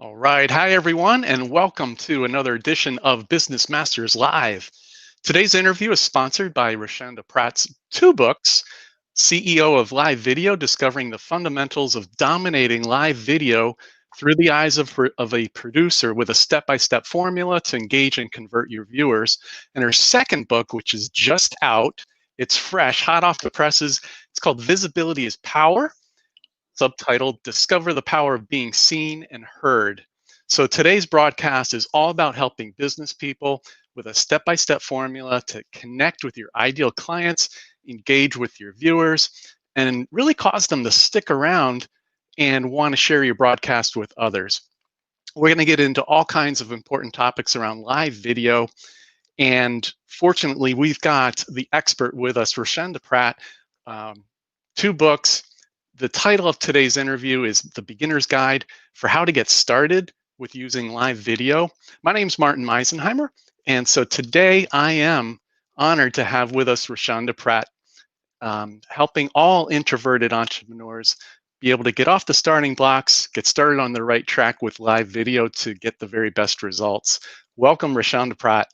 All right. Hi, everyone, and welcome to another edition of Business Masters Live. Today's interview is sponsored by Roshanda Pratt's two books, CEO of Live Video, Discovering the Fundamentals of Dominating Live Video Through the Eyes of a Producer with a Step-by-Step Formula to Engage and Convert Your Viewers. And her second book, which is just out, it's fresh, hot off the presses. It's called Visibility is Power, subtitled Discover the Power of Being Seen and Heard. So today's broadcast is all about helping business people with a step-by-step formula to connect with your ideal clients, engage with your viewers, and really cause them to stick around and want to share your broadcast with others. We're going to get into all kinds of important topics around live video. And fortunately, we've got the expert with us, Roshanda Pratt, two books. The title of today's interview is The Beginner's Guide for How to Get Started with Using Live Video. My name's Martin Meisenheimer, and so today I am honored to have with us Roshanda Pratt, helping all introverted entrepreneurs be able to get off the starting blocks, get started on the right track with live video to get the very best results. Welcome, Roshanda Pratt.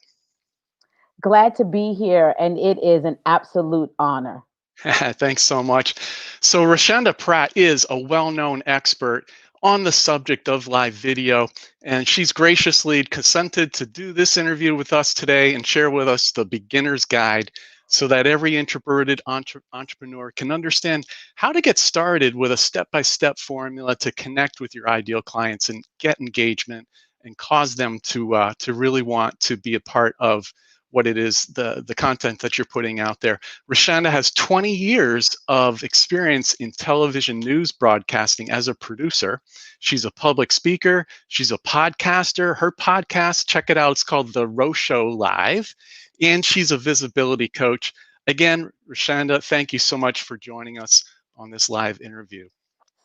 Glad to be here, and it is an absolute honor. Thanks so much. So Roshanda Pratt is a well-known expert on the subject of live video, and she's graciously consented to do this interview with us today and share with us the beginner's guide so that every introverted entrepreneur can understand how to get started with a step-by-step formula to connect with your ideal clients and get engagement and cause them to really want to be a part of what it is, the content that you're putting out there. Roshanda has 20 years of experience in television news broadcasting as a producer. She's a public speaker. She's a podcaster. Her podcast, check it out, it's called The Rosho Live. And she's a visibility coach. Again, Roshanda, thank you so much for joining us on this live interview.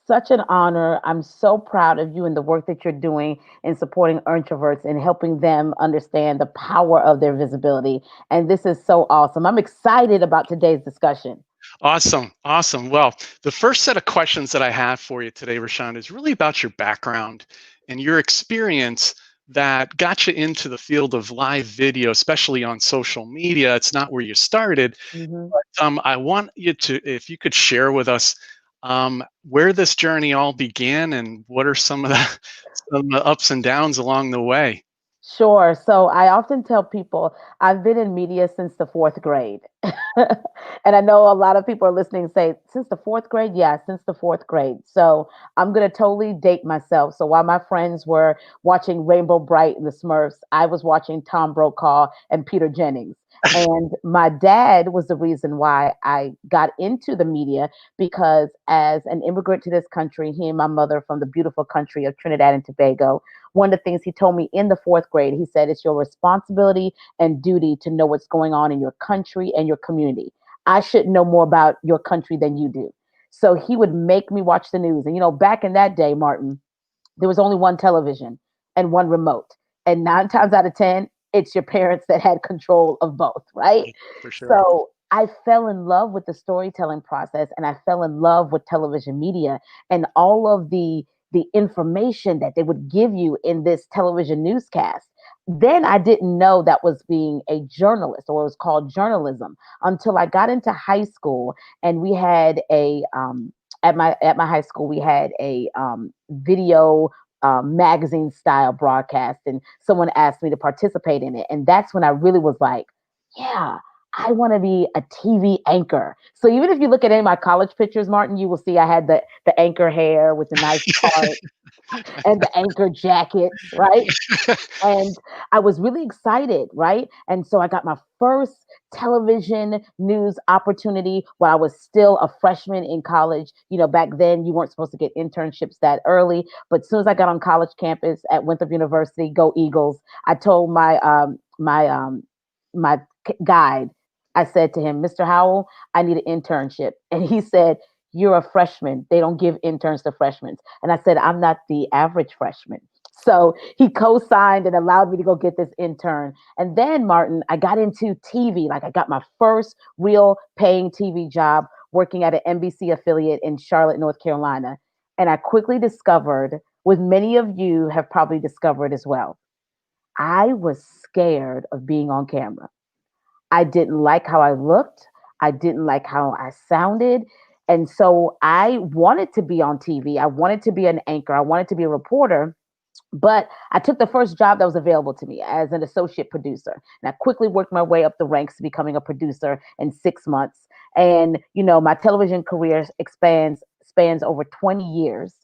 Such an honor. I'm so proud of you and the work that you're doing in supporting introverts and helping them understand the power of their visibility. And this is so awesome. I'm excited about today's discussion. Awesome. Awesome. Well, the first set of questions that I have for you today, Roshanda, is really about your background and your experience that got you into the field of live video, especially on social media. It's not where you started, Mhm. but I want you to, if you could share with us where this journey all began and what are some of the ups and downs along the way. Sure. So I often tell people I've been in media since the fourth grade. And I know a lot of people are listening say, since the fourth grade? Yeah, since the fourth grade. So I'm going to totally date myself. So while my friends were watching Rainbow Bright and the Smurfs, I was watching Tom Brokaw and Peter Jennings. And my dad was the reason why I got into the media because as an immigrant to this country, he and my mother from the beautiful country of Trinidad and Tobago, one of the things he told me in the fourth grade, he said, it's your responsibility and duty to know what's going on in your country and your community. I should know more about your country than you do. So he would make me watch the news. And, back in that day, Martin, there was only one television and one remote. And nine times out of 10, it's your parents that had control of both, right? For sure. So I fell in love with the storytelling process and I fell in love with television media and all of the information that they would give you in this television newscast. Then I didn't know that was being a journalist or it was called journalism until I got into high school and we had a at my high school we had a video magazine style broadcast and someone asked me to participate in it and that's when I really was like, yeah, I want to be a TV anchor. So even if you look at any of my college pictures, Martin, you will see I had the anchor hair with the nice part and the anchor jackets, right? And I was really excited, right? And so I got my first television news opportunity while I was still a freshman in college. Back then you weren't supposed to get internships that early, but as soon as I got on college campus at Winthrop University, go Eagles, I told my guide, I said to him, Mr. Howell, I need an internship. And he said, you're a freshman. They don't give interns to freshmen. And I said, I'm not the average freshman. So he co-signed and allowed me to go get this intern. And then, Martin, I got into TV. Like I got my first real paying TV job working at an NBC affiliate in Charlotte, North Carolina. And I quickly discovered with many of you have probably discovered as well. I was scared of being on camera. I didn't like how I looked. I didn't like how I sounded. And so I wanted to be on TV. I wanted to be an anchor. I wanted to be a reporter. But I took the first job that was available to me as an associate producer. And I quickly worked my way up the ranks to becoming a producer in 6 months. And, my television career spans over 20 years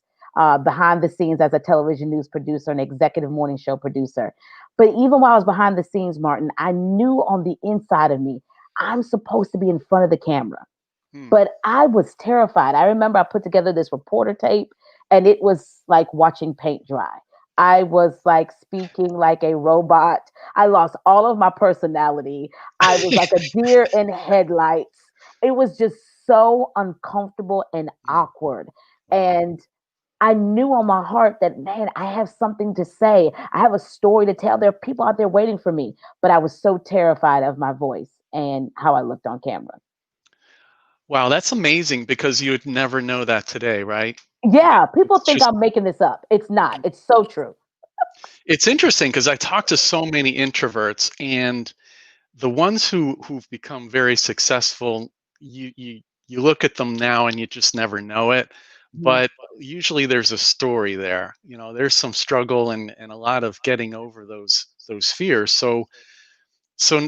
behind the scenes as a television news producer and executive morning show producer. But even while I was behind the scenes, Martin, I knew on the inside of me, I'm supposed to be in front of the camera. Hmm. But I was terrified. I remember I put together this reporter tape and it was like watching paint dry. I was like speaking like a robot. I lost all of my personality. I was like a deer in headlights. It was just so uncomfortable and Mm. awkward. Wow. And I knew on my heart that, man, I have something to say. I have a story to tell. There are people out there waiting for me. But I was so terrified of my voice and how I looked on camera. Wow, that's amazing because you would never know that today, right? Yeah, people It's think just I'm making this up. It's not. It's so true. it's interesting because I talk to so many introverts, and the ones who've become very successful, you look at them now and you just never know it. Mhm. But usually there's a story there. There's some struggle and a lot of getting over those fears. So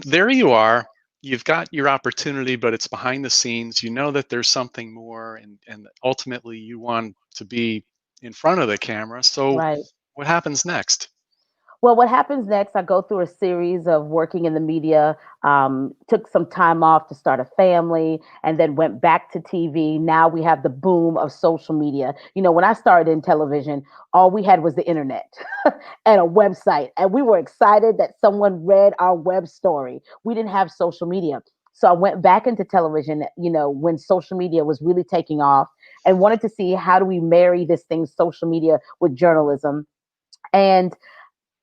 there you are. You've got your opportunity, but it's behind the scenes. You know that there's something more, and ultimately you want to be in front of the camera. So Right. what happens next? Well, what happens next? I go through a series of working in the media, took some time off to start a family, and then went back to TV. Now we have the boom of social media. When I started in television, all we had was the internet and a website, and we were excited that someone read our web story. We didn't have social media. So I went back into television, when social media was really taking off and wanted to see how do we marry this thing, social media, with journalism. And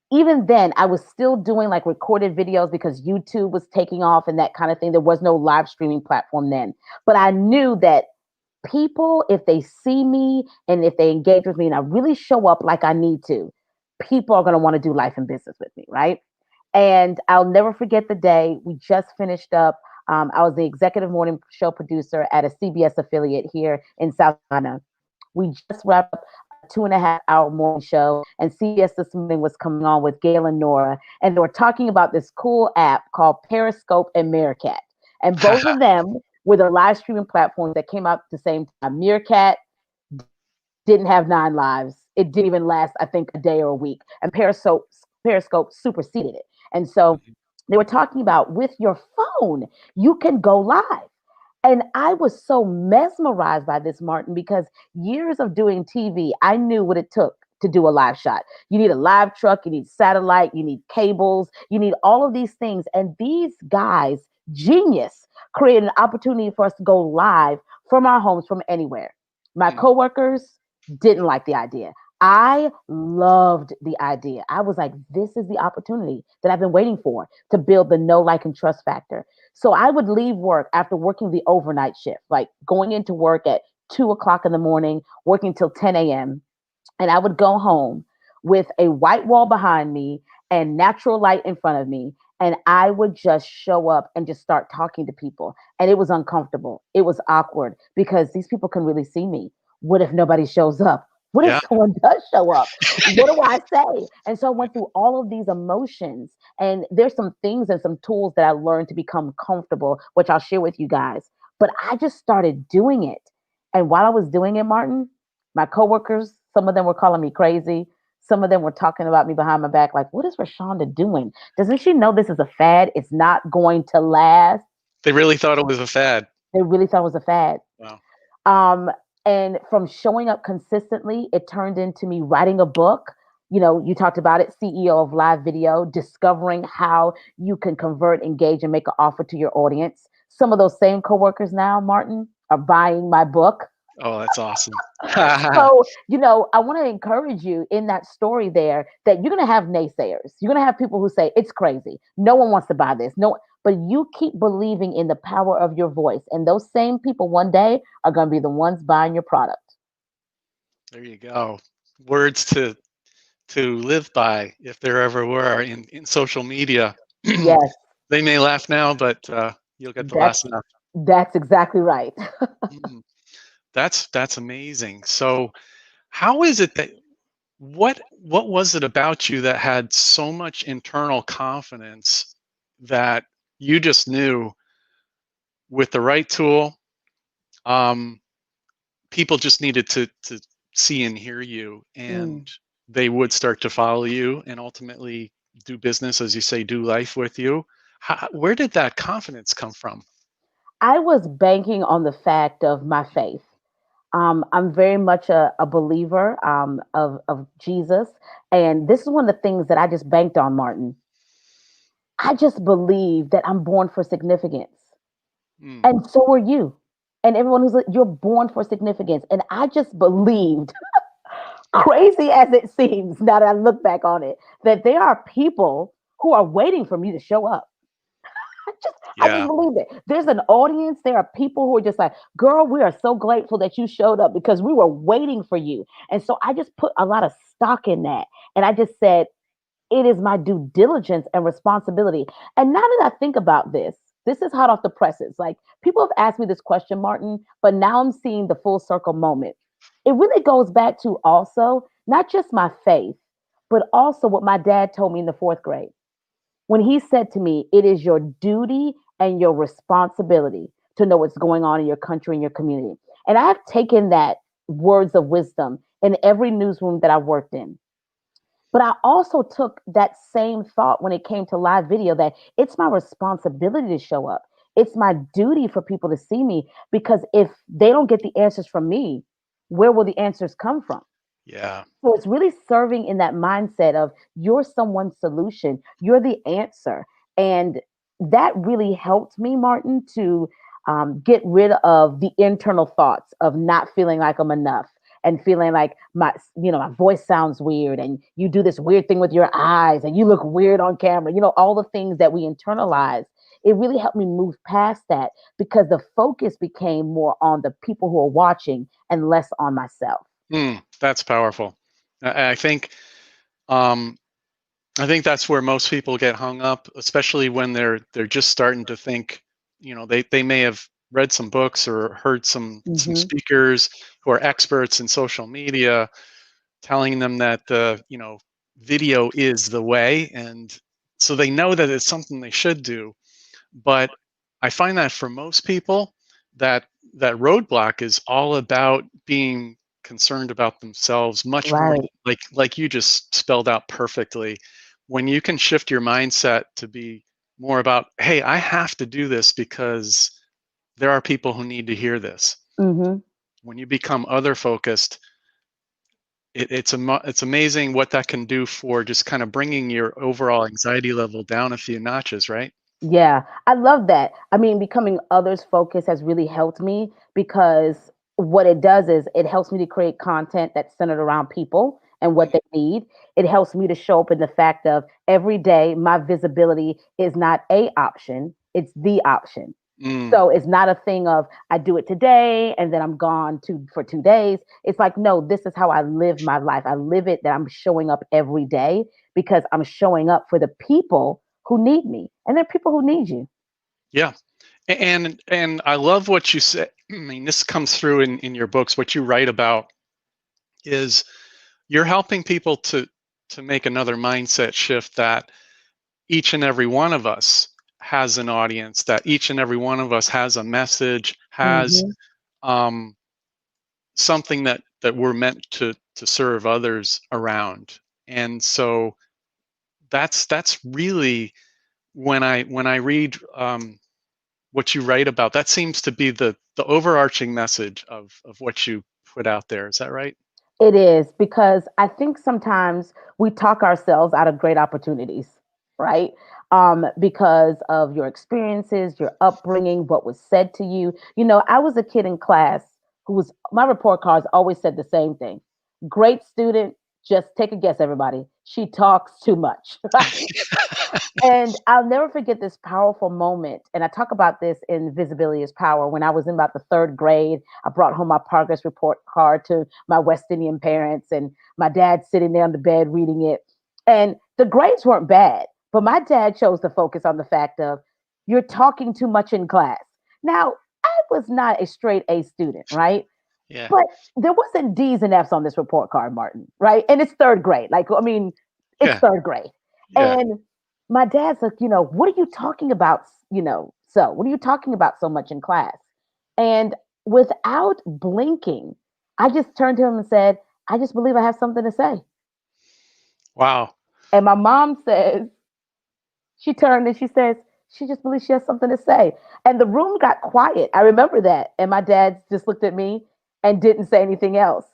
even then I was still doing like recorded videos because YouTube was taking off and that kind of thing. There was no live streaming platform then. But I knew that people, if they see me and if they engage with me and I really show up like I need to, people are going to want to do life and business with me, right? And I'll never forget the day we just finished up. I was the executive morning show producer at a CBS affiliate here in South Carolina. We just wrapped up a 2.5 hour morning show, and CBS this morning was coming on with Gail and Nora, and they were talking about this cool app called Periscope and Meerkat. And both of them were the live streaming platforms that came out at the same time. Meerkat didn't have 9 lives. It didn't even last, I think, a day or a week. And Periscope superseded it. And so they were talking about with your phone, you can go live. And I was so mesmerized by this, Martin, because years of doing TV, I knew what it took to do a live shot. You need a live truck, you need satellite, you need cables, you need all of these things. And these guys, genius, created an opportunity for us to go live from our homes from anywhere. My Hmm. coworkers didn't like the idea. I loved the idea. I was like, this is the opportunity that I've been waiting for to build the know, like, and trust factor. So I would leave work after working the overnight shift, like going into work at 2 o'clock in the morning, working till 10 a.m. And I would go home with a white wall behind me and natural light in front of me. And I would just show up and just start talking to people. And it was uncomfortable. It was awkward because these people can really see me. What if nobody shows up? What if Yeah. someone does show up? What do I say? And so I went through all of these emotions. And there's some things and some tools that I learned to become comfortable, which I'll share with you guys. But I just started doing it. And while I was doing it, Martin, my coworkers, some of them were calling me crazy. Some of them were talking about me behind my back, like, what is Roshanda doing? Doesn't she know this is a fad? It's not going to last. They really thought it was a fad. They really thought it was a fad. Wow. Um, and from showing up consistently, it turned into me writing a book. You talked about it, CEO of Live Video, discovering how you can convert, engage, and make an offer to your audience. Some of those same coworkers now, Martin, are buying my book. Oh, that's awesome. So, I want to encourage you in that story there that you're going to have naysayers. You're going to have people who say it's crazy. No one wants to buy this. No, but you keep believing in the power of your voice. And those same people one day are going to be the ones buying your product. There you go. words to live by if there ever were in social media. Yes, They may laugh now, but you'll get the that's last laugh. that's exactly right. Mm, that's amazing. So, how is it that what was it about you that had so much internal confidence that you just knew with the right tool, um, people just needed to see and hear you, and Mm. they would start to follow you and ultimately do business, as you say, do life with you. Where did that confidence come from? I was banking on the fact of my faith. I'm very much a believer of Jesus. And this is one of the things that I just banked on, Martin. I just believe that I'm born for significance. Mm, And so are you. And everyone who's like, you're born for significance. And I just believed, crazy as it seems, now that I look back on it, that there are people who are waiting for me to show up. I just yeah, believe it. There's an audience. There are people who are just like, girl, we are so grateful that you showed up because we were waiting for you. And so I just put a lot of stock in that. And I just said, it is my due diligence and responsibility. And now that I think about this is hot off the presses. Like people have asked me this question, Martin, but now I'm seeing the full circle moment. It really goes back to also not just my faith, but also what my dad told me in the fourth grade when he said to me, it is your duty and your responsibility to know what's going on in your country and your community. And I've taken that words of wisdom in every newsroom that I've worked in. But I also took that same thought when it came to live video that it's my responsibility to show up. It's my duty for people to see me because if they don't get the answers from me, where will the answers come from? yeah. So it's really serving in that mindset of you're someone's solution, you're the answer. And that really helped me, Martin, to get rid of the internal thoughts of not feeling like I'm enough and feeling like my voice sounds weird and you do this weird thing with your eyes and you look weird on camera, all the things that we internalize. It really helped me move past that because the focus became more on the people who are watching and less on myself. That's powerful. I think um, I think that's where most people get hung up, especially when they're just starting to think. They may have read some books or heard some Hmm. speakers who are experts in social media telling them that video is the way, and so they know that it's something they should do. But I find that for most people, that that roadblock is all about being concerned about themselves much more, Right. like you just spelled out perfectly. When you can shift your mindset to be more about, hey, I have to do this because there are people who need to hear this. Hmm. When you become other focused, it's amazing what that can do for just kind of bringing your overall anxiety level down a few notches, right? Yeah, I love that. I mean, becoming others focused has really helped me because what it does is it helps me to create content that's centered around people and what they need. It helps me to show up in the fact of every day my visibility is not a option, it's the option. Mm, So it's not a thing of I do it today and then I'm gone for 2 days. It's like, no, this is how I live my life. I live it that I'm showing up every day because I'm showing up for the people who need me. And there are people who need you. yeah. And I love what you said. I mean, this comes through in your books. What you write about is you're helping people to make another mindset shift, that each and every one of us has an audience, that each and every one of us has a message, has Hmm. um, something that we're meant to serve others around. And so that's really, when I read what you write about, that seems to be the overarching message of what you put out there. Is that right? It is because I think sometimes we talk ourselves out of great opportunities, right? Because of your experiences, your upbringing, what was said to you. I was a kid in class who was, my report cards always said the same thing: great student, Just take a guess, everybody. She talks too much, right? And I'll never forget this powerful moment. And I talk about this in Visibility is Power. When I was in about the third grade, I brought home my progress report card to my West Indian parents, and my dad sitting there on the bed reading it. And the grades weren't bad, but my dad chose to focus on the fact of, you're talking too much in class. Now, I was not a straight A student, right? Yeah. But there wasn't D's and F's on this report card, Martin, right? And it's third grade. Like, I mean, it's Yeah. third grade. Yeah. And my dad's like, what are you talking about? So what are you talking about so much in class? And without blinking, I just turned to him and said, I just believe I have something to say. Wow. And my mom says, she turned and she says, she just believes she has something to say. And the room got quiet. I remember that. And my dad just looked at me and didn't say anything else.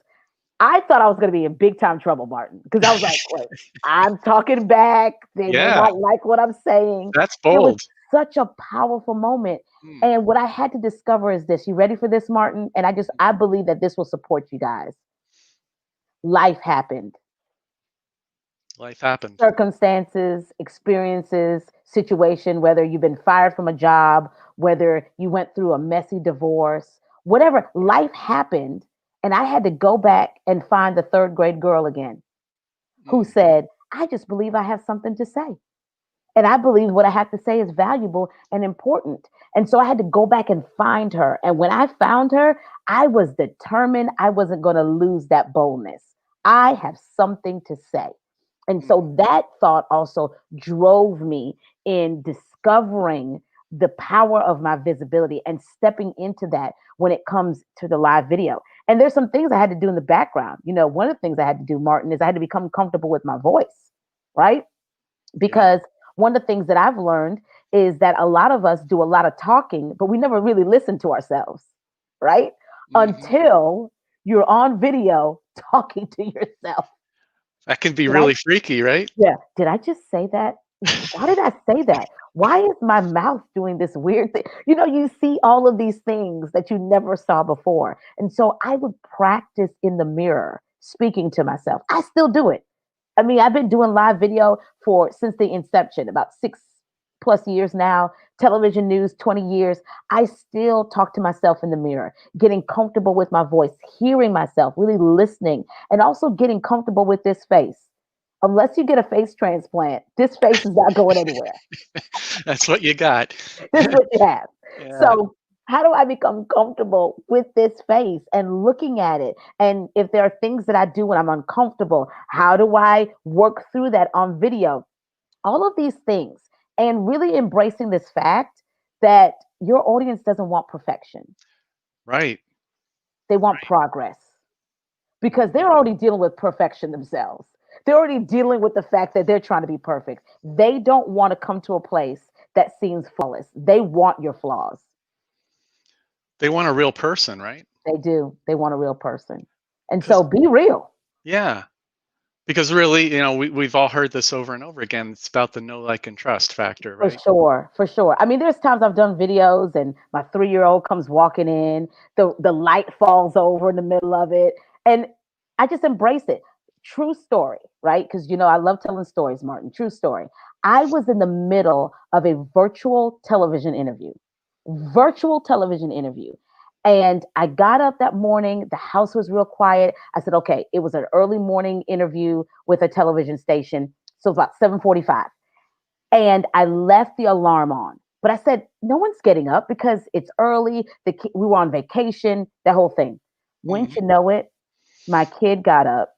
I thought I was going to be in big time trouble, Martin, because I was like, wait, I'm talking back. They may Yeah. not like what I'm saying. That's It was bold. such a powerful moment. Mm. And what I had to discover is this. You ready for this, Martin? And I believe that this will support you guys. Life happened. Life happened. Circumstances, experiences, situation, whether you've been fired from a job, whether you went through a messy divorce, whatever, life happened. And I had to go back and find the third grade girl again who Mm. said, I just believe I have something to say. And I believe what I have to say is valuable and important. And so I had to go back and find her. And when I found her, I was determined I wasn't going to lose that boldness. I have something to say. And Mm. so that thought also drove me in discovering the power of my visibility and stepping into that when it comes to the live video. And there's some things I had to do in the background. One of the things I had to do, Martin, is I had to become comfortable with my voice, right? Yeah. Because one of the things that I've learned is that a lot of us do a lot of talking, but we never really listen to ourselves, right? Hmm. Until you're on video talking to yourself. That can be Did I really freaky, right? Yeah. Did I just say that? Why did I say that? Why is my mouth doing this weird thing? You see all of these things that you never saw before. And so I would practice in the mirror speaking to myself. I still do it. I mean, I've been doing live video for since the inception, about 6+ years now, television news, 20 years. I still talk to myself in the mirror, getting comfortable with my voice, hearing myself, really listening, and also getting comfortable with this face. Unless you get a face transplant, this face is not going anywhere. That's what you got. This is what you have. Yeah. So, how do I become comfortable with this face and looking at it? And if there are things that I do when I'm uncomfortable, how do I work through that on video? All of these things, and really embracing this fact that your audience doesn't want perfection, Right. they want Right. progress because Yeah. they're already dealing with perfection themselves. They're already dealing with the fact that they're trying to be perfect. They don't want to come to a place that seems flawless. They want your flaws. They want a real person, right? They do. They want a real person. And Because so be real. yeah, because really, we've all heard this over and over again. It's about the know, like, and trust factor, For right? sure, for sure. I mean, there's times I've done videos and my 3-year-old comes walking in, the light falls over in the middle of it, and I just embrace it. True story, right? Because I love telling stories, Martin. True story. I was in the middle of a virtual television interview. And I got up that morning. The house was real quiet. I said, okay, it was an early morning interview with a television station. So it's about 7:45. And I left the alarm on. But I said, no one's getting up because it's early. We were on vacation, that whole thing. Wouldn't Hmm. you know it? My kid got up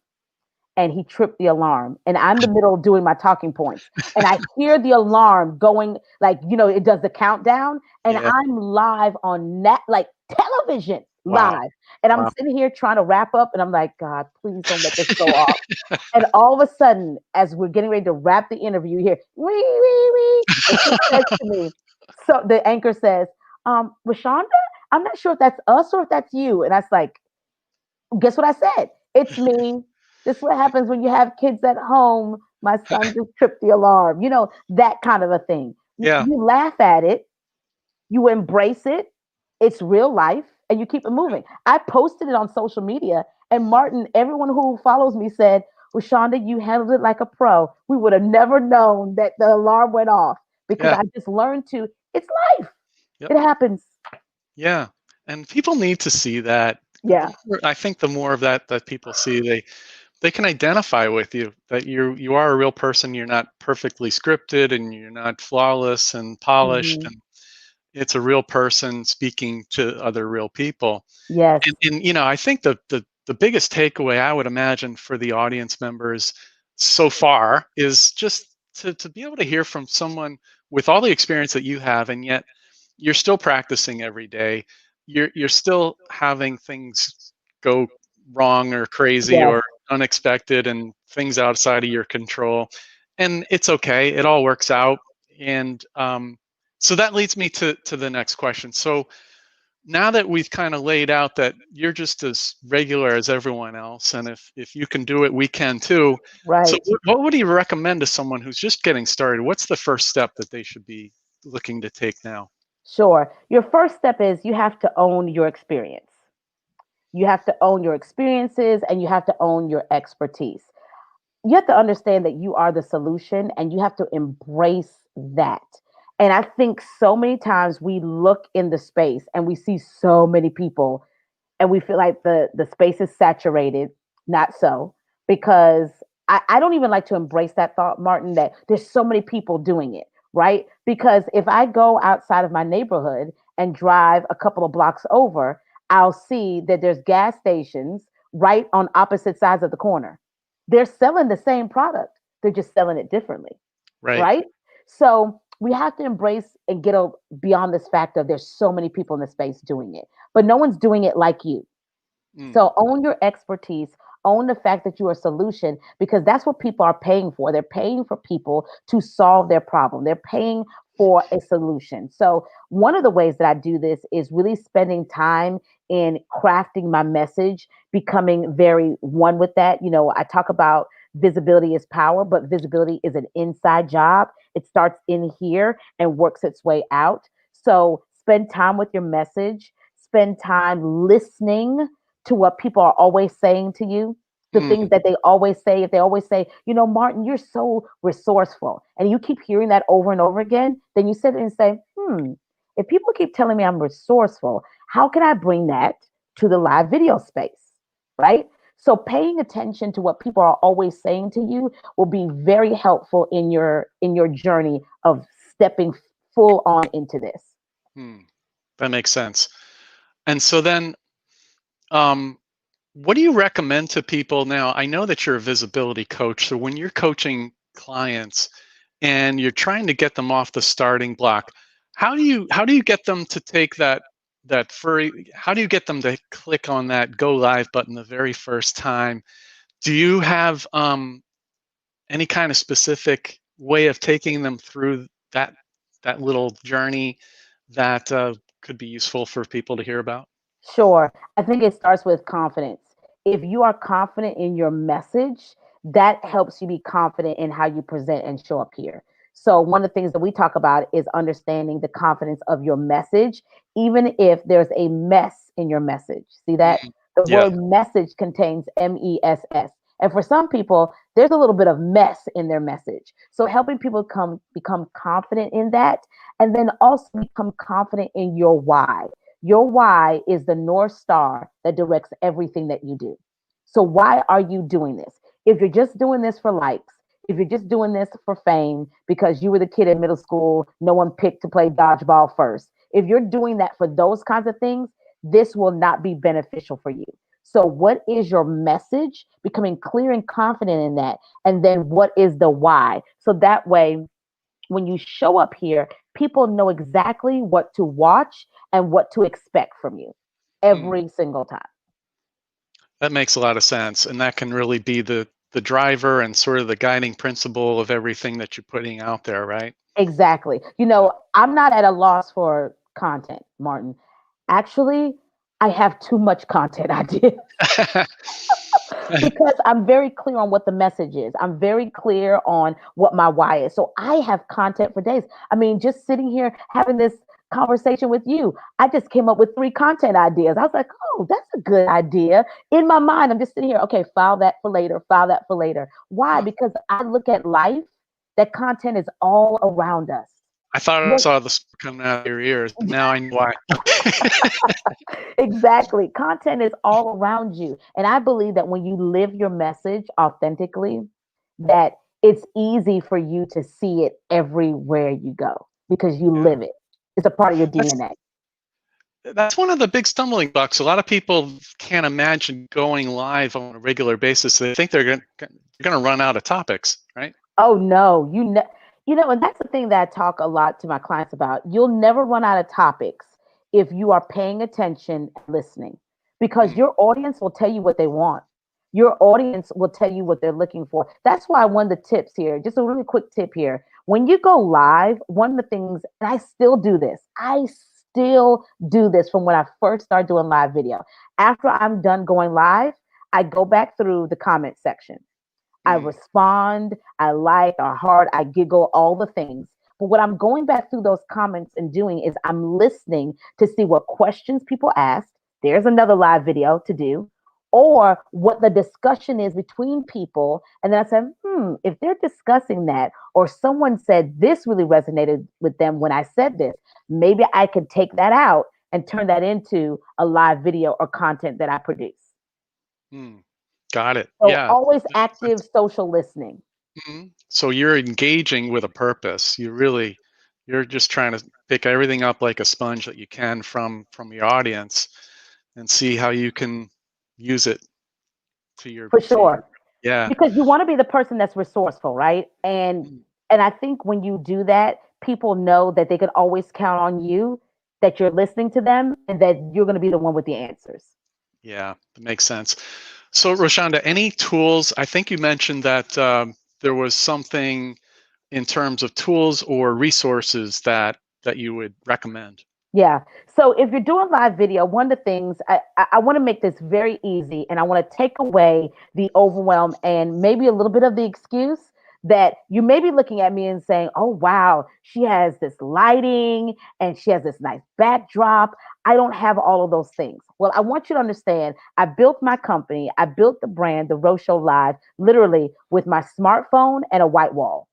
and he tripped the alarm. And I'm in the middle of doing my talking points. And I hear the alarm going, like, it does the countdown. And Yeah. I'm live on like television Wow. live. And I'm Wow. sitting here trying to wrap up. And I'm like, God, please don't let this go off. And all of a sudden, as we're getting ready to wrap the interview, you hear wee wee wee, and she says to me, so the anchor says, Roshanda, I'm not sure if that's us or if that's you. And I was like, guess what I said? It's me. This is what happens when you have kids at home. My son just tripped the alarm. That kind of a thing. Yeah. You laugh at it, you embrace it. It's real life, and you keep it moving. I posted it on social media, and Martin, everyone who follows me said, Roshanda, you handled it like a pro. We would have never known that the alarm went off because Yeah. I just learned to, it's life. Yep. It happens. Yeah. And people need to see that. Yeah. I think the more of that people see, they can identify with you, that you are a real person. You're not perfectly scripted and you're not flawless and polished, Hmm. and it's a real person speaking to other real people. Yes. And I think the biggest takeaway I would imagine for the audience members so far is just to be able to hear from someone with all the experience that you have, and yet you're still practicing every day. You're still having things go wrong or crazy Yes. or unexpected and things outside of your control, and it's okay. It all works out. And so that leads me to the next question. So now that we've kind of laid out that you're just as regular as everyone else, and if you can do it, we can too. So Right. what would you recommend to someone who's just getting started? What's the first step that they should be looking to take now? Sure. Your first step is you have to own your experience. You have to own your experiences and you have to own your expertise. You have to understand that you are the solution and you have to embrace that. And I think so many times we look in the space and we see so many people and we feel like the space is saturated. Not so, because I don't even like to embrace that thought, Martin, that there's so many people doing it, right? Because if I go outside of my neighborhood and drive a couple of blocks over, I'll see that there's gas stations right on opposite sides of the corner. They're selling the same product, they're just selling it differently, Right. right? So we have to embrace and get beyond this fact of there's so many people in the space doing it, but no one's doing it like you. Mm, So own your expertise, own the fact that you're a solution, because that's what people are paying for. They're paying for people to solve their problem. They're paying for a solution. So one of the ways that I do this is really spending time in crafting my message, becoming very one with that. I talk about visibility is power, but visibility is an inside job. It starts in here and works its way out. So spend time with your message, spend time listening to what people are always saying to you, the things mm, that they always say. If they always say, Martin, you're so resourceful, and you keep hearing that over and over again, then you sit there and say, if people keep telling me I'm resourceful, how can I bring that to the live video space? Right? So paying attention to what people are always saying to you will be very helpful in your journey of stepping full on into this. mm. That makes sense. And so then, um, what do you recommend to people now? I know that you're a visibility coach, so when you're coaching clients and you're trying to get them off the starting block, how do you get them to take that furry? How do you get them to click on that go live button the very first time? Do you have any kind of specific way of taking them through that little journey that could be useful for people to hear about? Sure. I think it starts with confidence. If you are confident in your message, that helps you be confident in how you present and show up here. So, one of the things that we talk about is understanding the confidence of your message, even if there's a mess in your message. See that? Mm, The yeah. word message contains MESS. And for some people, there's a little bit of mess in their message. So, helping people become confident in that, and then also become confident in your why. Your why is the North Star that directs everything that you do. So, why are you doing this? If you're just doing this for likes, if you're just doing this for fame because you were the kid in middle school, no one picked to play dodgeball first. If you're doing that for those kinds of things, this will not be beneficial for you. So, what is your message? Becoming clear and confident in that. And then, what is the why? So that way, when you show up here, people know exactly what to watch and what to expect from you Mm. every single time. That makes a lot of sense, and that can really be the driver and sort of the guiding principle of everything that you're putting out there, right? Exactly. I'm not at a loss for content, Martin. Actually, I have too much content ideas. Yeah. Because I'm very clear on what the message is. I'm very clear on what my why is. So I have content for days. I mean, just sitting here having this conversation with you, I just came up with 3 content ideas. I was like, oh, that's a good idea. In my mind, I'm just sitting here, okay, file that for later, file that for later. Why? Huh. Because I look at life, that content is all around us. I thought I What saw the smoke coming out of your ears, but now I know why. exactly. Content is all around you. And I believe that when you live your message authentically, that it's easy for you to see it everywhere you go because you Yeah. live it. It's a part of your That's DNA. that's one of the big stumbling blocks. A lot of people can't imagine going live on a regular basis. They think they're gonna run out of topics, right? Oh no, and that's the thing that I talk a lot to my clients about. You'll never run out of topics if you are paying attention and listening, because Mm, your audience will tell you what they want. Your audience will tell you what they're looking for. That's why one of the tips here, just a really quick tip here. When you go live, one of the things, and I still do this, I still do this from when I first started doing live video. After I'm done going live, I go back through the comment section. I mm, respond, I like, I heart, I giggle, all the things. But what I'm going back through those comments and doing is I'm listening to see what questions people ask. There's another live video to do, or what the discussion is between people. And then I said, if they're discussing that, or someone said this really resonated with them when I said this, maybe I could take that out and turn that into a live video or content that I produce. mm. Got it. So Yeah. always active social listening. Mhm. So you're engaging with a purpose. You're just trying to pick everything up like a sponge that you can from your audience and see how you can use it For to your sure. yeah. Because you want to be the person that's resourceful, right? Mm, And I think when you do that, people know that they can always count on you, that you're listening to them, and that you're going to be the one with the answers. yeah, that makes sense. So Roshanda, any tools? I think you mentioned that there was something in terms of tools or resources that you would recommend. Yeah. So if you're doing live video, one of the things I want to make this very easy, and I want to take away the overwhelm and maybe a little bit of the excuse that you may be looking at me and saying, oh, wow, she has this lighting and she has this nice backdrop. I don't have all of those things. Well, I want you to understand, I built my company, I built the brand, the Rose Show Live, literally with my smartphone and a white wall.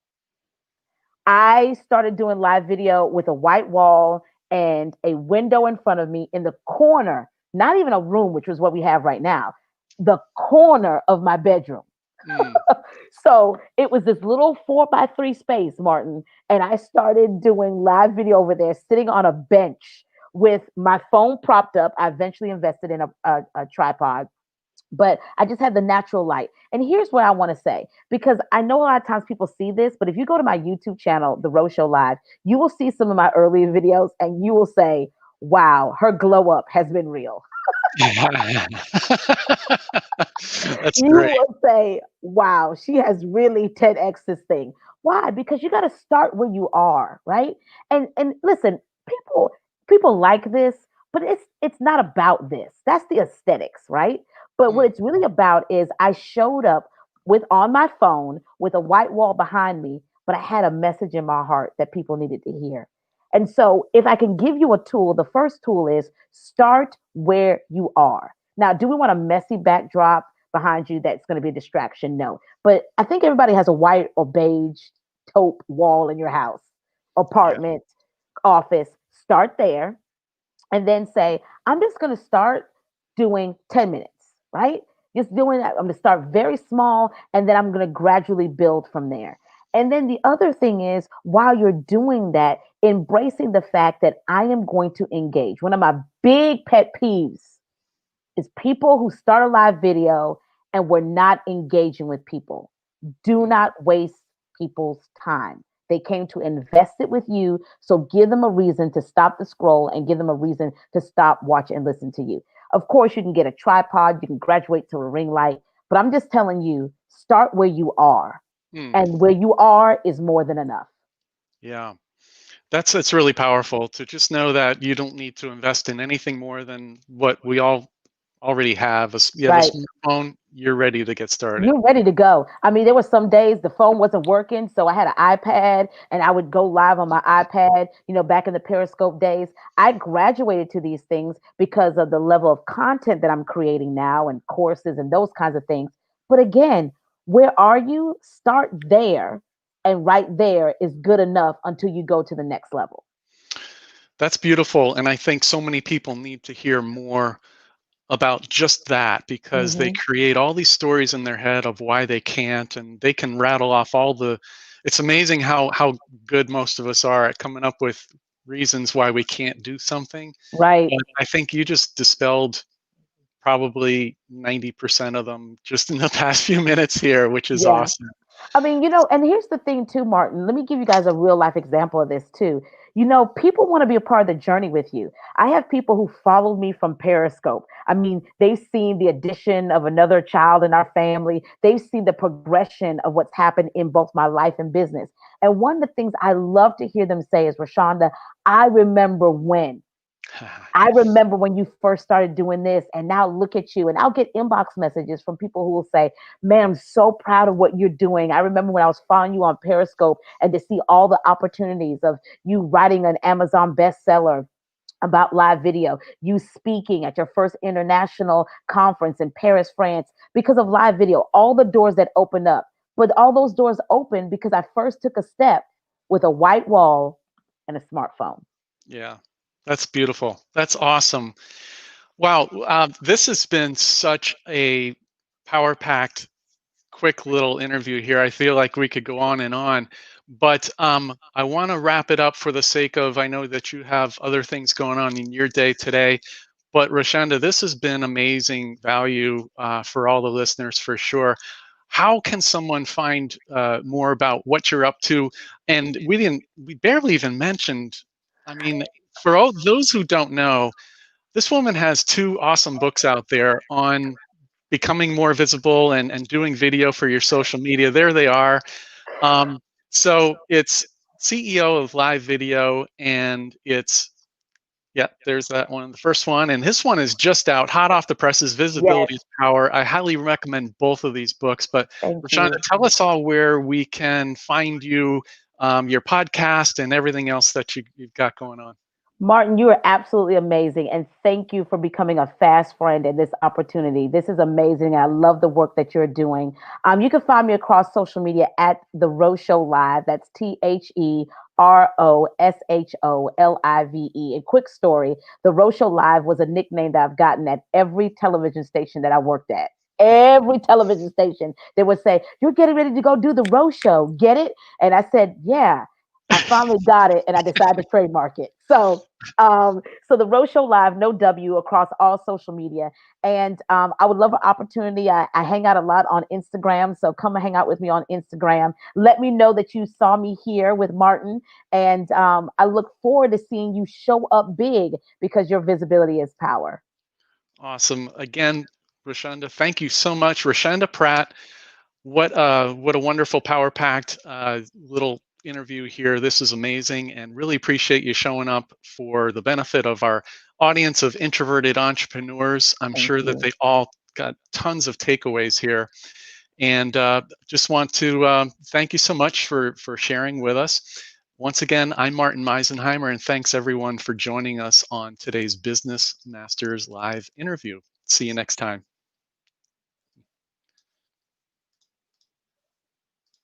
I started doing live video with a white wall and a window in front of me in the corner, not even a room, which was what we have right now, the corner of my bedroom. Mm, So it was this little 4x3 space, Martin. And I started doing live video over there, sitting on a bench with my phone propped up. I eventually invested in a tripod, but I just had the natural light. And here's what I want to say, because I know a lot of times people see this, but if you go to my YouTube channel, The Rose Show Live, you will see some of my earlier videos and you will say, wow, her glow up has been real. That's You great. will say, wow, she has really 10x this thing. Why? Because you got to start where you are, right? And listen, people like this, but it's not about this. That's the aesthetics, right? But what Mm, it's really about is I showed up with on my phone with a white wall behind me, but I had a message in my heart that people needed to hear. And so if I can give you a tool, the first tool is start where you are. Now, do we want a messy backdrop behind you that's going to be a distraction? No. But I think everybody has a white or beige taupe wall in your house, yeah. apartment, office. Start there and then say, I'm just going to start doing 10 minutes, right? Just doing that. I'm going to start very small and then I'm going to gradually build from there. And then the other thing is, while you're doing that, embracing the fact that I am going to engage. One of my big pet peeves is people who start a live video and we're not engaging with people. Do Mm, not waste people's time. They came to invest it with you. So give them a reason to stop the scroll and give them a reason to stop, watch, and listen to you. Of course, you can get a tripod, you can graduate to a ring light, but I'm just telling you, start where you are. mm, And where you are is more than enough. yeah. That's really powerful to just know that you don't need to invest in anything more than what we all already have. You have a Right. smartphone. you're ready to get started. You're ready to go. I mean, there were some days the phone wasn't working, so I had an iPad and I would go live on my iPad, back in the Periscope days. I graduated to these things because of the level of content that I'm creating now and courses and those kinds of things. But again, where are you? Start there. And right there is good enough until you go to the next level. That's beautiful. And I think so many people need to hear more about just that because they Hmm. create all these stories in their head of why they can't, and they can rattle off all the it's amazing how good most of us are at coming up with reasons why we can't do something. Right. But I think you just dispelled probably 90% of them just in the past few minutes here, which is Yeah. awesome. I mean, and here's the thing too, Martin. Let me give you guys a real life example of this too. People want to be a part of the journey with you. I have people who follow me from Periscope. I mean, they've seen the addition of another child in our family. They've seen the progression of what's happened in both my life and business. And one of the things I love to hear them say is, Roshanda, I remember when. I remember when you first started doing this, and now look at you. And I'll get inbox messages from people who will say, "Man, I'm so proud of what you're doing. I remember when I was following you on Periscope and to see all the opportunities of you writing an Amazon bestseller about live video, you speaking at your first international conference in Paris, France, because of live video, all the doors that opened up. But all those doors opened because I first took a step with a white wall and a smartphone." Yeah, that's beautiful. That's awesome. Wow, this has been such a power packed quick little interview here. I feel like we could go on, but I want to wrap it up for the sake of I know that you have other things going on in your day today. But Roshanda, this has been amazing value for all the listeners for sure. How can someone find more about what you're up to? And we barely even mentioned. I mean, for all those who don't know, this woman has two awesome books out there on becoming more visible and doing video for your social media. There they are. Um, so it's CEO of Live Video, and it's yeah, there's that one, the first one, and this one is just out, hot off the presses. Yes, Visibility is Power. I highly recommend both of these books. But thank Rashonda, you. tell us all where we can find you, your podcast, and everything else that you've got going on. Martin, you are absolutely amazing. And thank you for becoming a fast friend in this opportunity. This is amazing. I love the work that you're doing. You can find me across social media at The Rosho Live. That's TheRosholive. And quick story, The Rosho Live was a nickname that I've gotten at every television station that I worked at. Every television station, they would say, "You're getting ready to go do the Row Show. Get it?" And I said, "Yeah." I finally got it, and I decided to trademark it. So the Row Show Live, no W, across all social media. And I would love an opportunity. I hang out a lot on Instagram, so come and hang out with me on Instagram. Let me know that you saw me here with Martin, and I look forward to seeing you show up big because your visibility is power. Awesome. Again, Roshanda, thank you so much. Roshanda Pratt, what a wonderful power packed little interview here. This is amazing, and really appreciate you showing up for the benefit of our audience of introverted entrepreneurs. I'm Thank sure that you. they all got tons of takeaways here, and just want to thank you so much for sharing with us. Once again, I'm Martin Meisenheimer, and thanks everyone for joining us on today's Business Masters Live interview. See you next time.